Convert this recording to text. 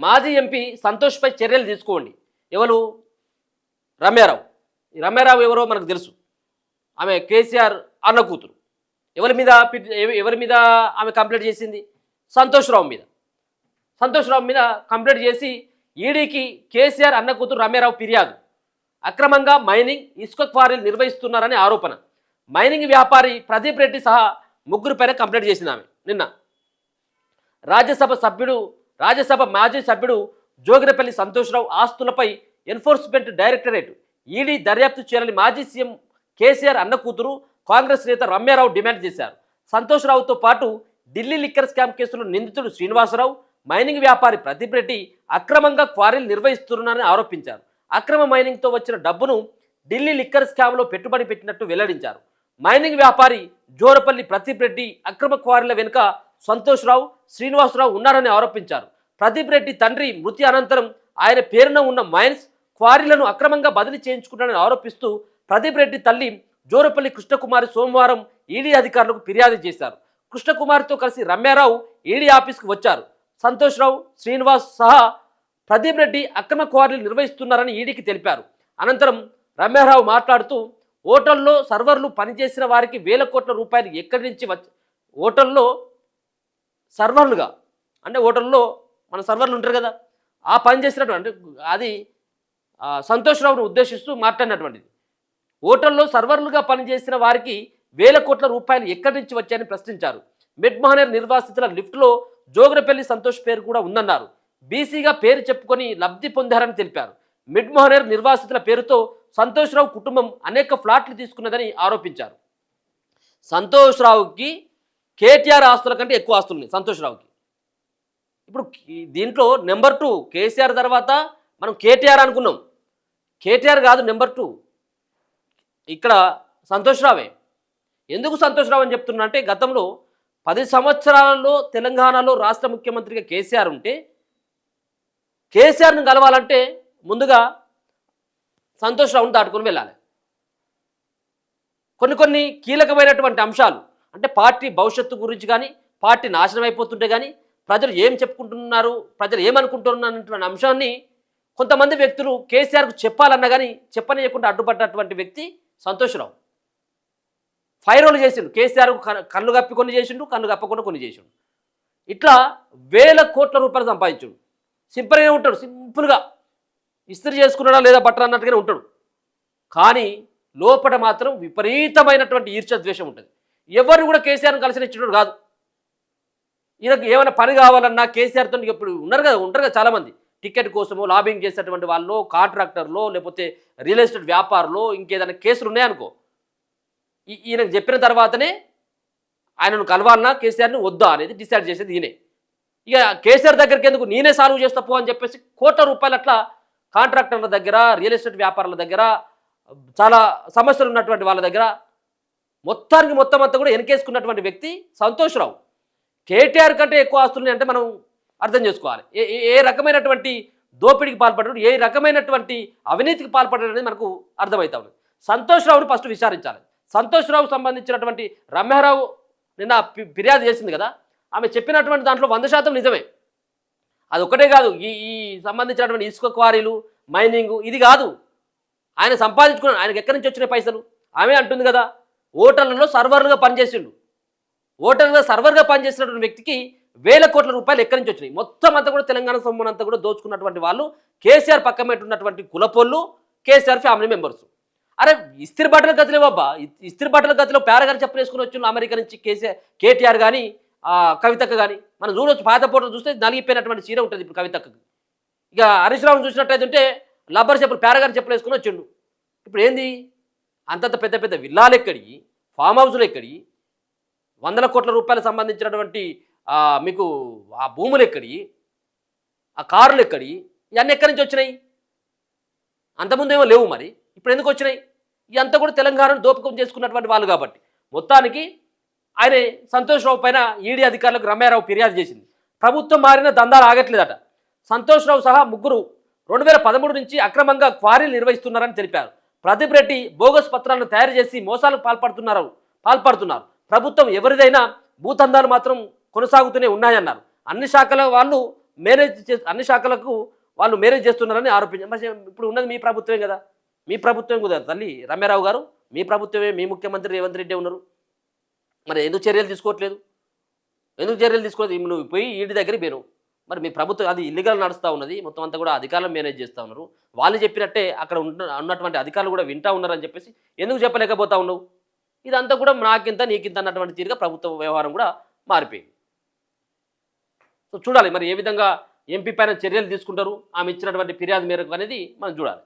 మాజీ ఎంపీ సంతోష్పై చర్యలు తీసుకోండి. ఎవరు? రమ్యారావు. ఈ రమ్యారావు ఎవరో మనకు తెలుసు. ఆమె కేసీఆర్ అన్న కూతురు. ఎవరి మీద ఆమె కంప్లైంట్ చేసింది? సంతోష్రావు మీద. సంతోష్రావు మీద కంప్లైంట్ చేసి ఈడీకి కేసీఆర్ అన్న కూతురు రమ్యారావు ఫిర్యాదు. అక్రమంగా మైనింగ్, ఇసుక క్వారీలు నిర్వహిస్తున్నారని ఆరోపణ. మైనింగ్ వ్యాపారి ప్రదీప్ రెడ్డి సహా ముగ్గురిపైన కంప్లైంట్ చేసింది ఆమె నిన్న. రాజ్యసభ మాజీ సభ్యుడు జోగిరపల్లి సంతోష్రావు ఆస్తులపై ఎన్ఫోర్స్మెంట్ డైరెక్టరేట్ ఈడీ దర్యాప్తు చేయాలని మాజీ సీఎం కేసీఆర్ అన్న కూతురు కాంగ్రెస్ నేత రమ్యారావు డిమాండ్ చేశారు. సంతోష్రావుతో పాటు ఢిల్లీ లిక్కర్ స్కామ్ కేసులో నిందితుడు శ్రీనివాసరావు, మైనింగ్ వ్యాపారి ప్రదీప్ రెడ్డి అక్రమంగా క్వారీలు నిర్వహిస్తున్నారని ఆరోపించారు. అక్రమ మైనింగ్తో వచ్చిన డబ్బును ఢిల్లీ లిక్కర్ స్కామ్లో పెట్టుబడి పెట్టినట్టు వెల్లడించారు. మైనింగ్ వ్యాపారి జోరపల్లి ప్రదీప్ రెడ్డి అక్రమ క్వారీల వెనుక సంతోష్రావు, శ్రీనివాసరావు ఉన్నారని ఆరోపించారు. ప్రదీప్ రెడ్డి తండ్రి మృతి అనంతరం ఆయన పేరున ఉన్న మైన్స్, క్వారీలను అక్రమంగా బదిలీ చేయించుకున్నారని ఆరోపిస్తూ ప్రదీప్ రెడ్డి తల్లి జోరపల్లి కృష్ణకుమారి సోమవారం ఈడీ అధికారులకు ఫిర్యాదు చేశారు. కృష్ణకుమారితో కలిసి రమ్యారావు ఈడీ ఆఫీస్కు వచ్చారు. సంతోష్రావు, శ్రీనివాస్ సహా ప్రదీప్ రెడ్డి అక్రమ క్వారీలు నిర్వహిస్తున్నారని ఈడీకి తెలిపారు. అనంతరం రమ్యారావు మాట్లాడుతూ హోటల్లో సర్వర్లు పనిచేసిన వారికి వేల కోట్ల రూపాయలు ఎక్కడి నుంచి హోటల్లో సర్వర్లుగా అంటే హోటల్లో మన సర్వర్లు ఉంటారు కదా, ఆ పని చేసినటువంటి అది సంతోష్రావును ఉద్దేశిస్తూ మాట్లాడినటువంటిది. హోటల్లో సర్వర్లుగా పనిచేసిన వారికి వేల కోట్ల రూపాయలు ఎక్కడి నుంచి వచ్చాయని ప్రశ్నించారు. మిడ్మహనేర్ నిర్వాసితుల లిఫ్ట్లో జోగిరపల్లి సంతోష్ పేరు కూడా ఉందన్నారు. బీసీగా పేరు చెప్పుకొని లబ్ధి పొందారని తెలిపారు. మిడ్మహనేర్ నిర్వాసితుల పేరుతో సంతోష్రావు కుటుంబం అనేక ఫ్లాట్లు తీసుకున్నదని ఆరోపించారు. సంతోష్రావుకి కేటీఆర్ ఆస్తుల కంటే ఎక్కువ ఆస్తులు ఉన్నాయి సంతోష్రావుకి. ఇప్పుడు దీంట్లో నెంబర్ 2 కేసీఆర్ తర్వాత మనం కేటీఆర్ అనుకున్నాం. కేటీఆర్ కాదు నెంబర్ 2 ఇక్కడ సంతోష్రావే. ఎందుకు సంతోష్రావు అని చెప్తున్నా అంటే గతంలో 10 సంవత్సరాలలో తెలంగాణలో రాష్ట్ర ముఖ్యమంత్రిగా కేసీఆర్ ఉంటే కేసీఆర్ను కలవాలంటే ముందుగా సంతోష్రావును దాటుకొని వెళ్ళాలి. కొన్ని కీలకమైనటువంటి అంశాలు అంటే పార్టీ భవిష్యత్తు గురించి కానీ, పార్టీ నాశనం అయిపోతుంటే కానీ, ప్రజలు ఏం చెప్పుకుంటున్నారు, ప్రజలు ఏమనుకుంటున్నారన్నటువంటి అంశాన్ని కొంతమంది వ్యక్తులు కేసీఆర్కు చెప్పాలన్నా కానీ చెప్పనీయకుండా అడ్డుపడ్డటువంటి వ్యక్తి సంతోష్రావు. ఫైరోలు చేసిండు. కేసీఆర్ కళ్ళు కప్పి కొన్ని చేసిండు, కళ్ళు కప్పకుండా కొన్ని చేసిండు. ఇట్లా వేల కోట్ల రూపాయలు సంపాదించుడు. సింపుల్గానే ఉంటాడు. సింపుల్గా ఇస్త్రీ చేసుకున్నాడా లేదా బట్టలు అన్నట్టుగానే ఉంటాడు. కానీ లోపల మాత్రం విపరీతమైనటువంటి ఈర్ష్యద్వేషం ఉంటుంది. ఎవరు కూడా కేసీఆర్ని కలిసి ఇచ్చినోడు కాదు. ఈయనకు ఏమైనా పని కావాలన్నా కేసీఆర్తో ఇప్పుడు ఉంటారు కదా చాలామంది టికెట్ కోసమో లాబింగ్ చేసేటువంటి వాళ్ళు, కాంట్రాక్టర్లో లేకపోతే రియల్ ఎస్టేట్ వ్యాపారులో ఇంకేదైనా కేసులు ఉన్నాయనుకో, ఈయనకు చెప్పిన తర్వాతనే ఆయనను కలవాలన్నా కేసీఆర్ని వద్దా అనేది డిసైడ్ చేసేది ఈయనే. ఇక కేసీఆర్ దగ్గరికి ఎందుకు నేనే సాల్వ్ చేస్తా పో అని చెప్పేసి కోట్ల రూపాయలు అట్లా కాంట్రాక్టర్ల దగ్గర, రియల్ ఎస్టేట్ వ్యాపారుల దగ్గర, చాలా సమస్యలు ఉన్నటువంటి వాళ్ళ దగ్గర మొత్తం అంతా కూడా వెనకేసుకున్నటువంటి వ్యక్తి సంతోష్రావు. కేటీఆర్ కంటే ఎక్కువ ఆస్తులు అంటే మనం అర్థం చేసుకోవాలి. ఏ రకమైనటువంటి దోపిడీకి పాల్పడడం, ఏ రకమైనటువంటి అవినీతికి పాల్పడడం అనేది మనకు అర్థమవుతా ఉంది. సంతోష్రావును ఫస్ట్ విచారించాలి. సంతోష్రావుకు సంబంధించినటువంటి రమ్యారావు నిన్న ఫిర్యాదు చేసింది కదా, ఆమె చెప్పినటువంటి దాంట్లో 100% నిజమే. అది ఒకటే కాదు, ఈ సంబంధించినటువంటి ఇసుక క్వారీలు, మైనింగ్ ఇది కాదు. ఆయన సంపాదించుకున్నాడు. ఆయనకు ఎక్కడి నుంచి వచ్చిన పైసలు ఆమె అంటుంది కదా. హోటళ్లలో సర్వర్లుగా పనిచేసిండు. హోటల్గా సర్వర్గా పనిచేసినటువంటి వ్యక్తికి వేల కోట్ల రూపాయలు ఎక్కడి నుంచి వచ్చినాయి. మొత్తం అంతా కూడా తెలంగాణ సొమ్మునంతా కూడా దోచుకున్నటువంటి వాళ్ళు కేసీఆర్ పక్కన ఉన్నటువంటి కులపోళ్ళు, కేసీఆర్ ఫ్యామిలీ మెంబర్స్. అరే ఇస్త్రీ బట్టల గతిలో బాబా, ఇస్త్రీ బట్టల గతిలో పేరగారు చెప్పలేసుకుని వచ్చిన అమెరికా నుంచి కేటీఆర్ కానీ కవితక్క కానీ మనం చూడవచ్చు. పాత ఫోటోలు చూస్తే నలిగిపోయినటువంటి చీర ఉంటుంది ఇప్పుడు కవితక్కకి. ఇక హరీష్ రావును చూసినట్టయితే లబ్బర్ చెప్పులు పేరగారు చెప్పలేసుకుని వచ్చిండు. ఇప్పుడు ఏంది అంతంత పెద్ద పెద్ద విల్లాలు ఎక్కడి, ఫామ్ హౌస్లు ఎక్కడి, 100 కోట్ల రూపాయలకు సంబంధించినటువంటి మీకు ఆ భూములు ఎక్కడి, ఆ కారులు ఎక్కడి, ఇవన్నీ ఎక్కడి నుంచి వచ్చినాయి? అంతకుముందు ఏమో లేవు, మరి ఇప్పుడు ఎందుకు వచ్చినాయి? ఇదంతా కూడా తెలంగాణను దోపకం చేసుకున్నటువంటి వాళ్ళు కాబట్టి మొత్తానికి ఆయన సంతోష్రావు పైన ఈడీ అధికారులకు రమ్యారావు ఫిర్యాదు చేసింది. ప్రభుత్వం మారిన దందాలు ఆగట్లేదట. సంతోష్రావు సహా ముగ్గురు 2013 నుంచి అక్రమంగా క్వారీలు నిర్వహిస్తున్నారని తెలిపారు. ప్రదీప్ రెడ్డి బోగస్ పత్రాలను తయారు చేసి మోసాలకు పాల్పడుతున్నారు. ప్రభుత్వం ఎవరిదైనా భూతందాలు మాత్రం కొనసాగుతూనే ఉన్నాయన్నారు. అన్ని శాఖల వాళ్ళు మేనేజ్ అన్ని శాఖలకు వాళ్ళు మేనేజ్ చేస్తున్నారని ఆరోపించారు. మరి ఇప్పుడు ఉన్నది మీ ప్రభుత్వమే కదా, మీ ప్రభుత్వం కదా తల్లి రమ్యారావు గారు, మీ ప్రభుత్వమే, మీ ముఖ్యమంత్రి రేవంత్ రెడ్డి ఉన్నారు. మరి ఎందుకు చర్యలు తీసుకోవట్లేదు? ఎందుకు చర్యలు తీసుకోలేదు? నువ్వు పోయి ఈడి దగ్గరికి పోయినావు, మరి మీ ప్రభుత్వం అది ఇల్లీగల్ నడుస్తూ ఉన్నది, మొత్తం అంతా కూడా అధికారులు మేనేజ్ చేస్తూ ఉన్నారు, వాళ్ళు చెప్పినట్టే అక్కడ ఉన్నటువంటి అధికారులు కూడా వింటా ఉన్నారని చెప్పేసి ఎందుకు చెప్పలేకపోతా ఉన్నావు? ఇదంతా కూడా నాకింత నీకింత అన్నటువంటి తీరుగా ప్రభుత్వ వ్యవహారం కూడా మారిపోయింది. సో చూడాలి మరి ఏ విధంగా ఎంపీ పైన చర్యలు తీసుకుంటారు, ఆమె ఇచ్చినటువంటి ఫిర్యాదు మేరకు అనేది మనం చూడాలి.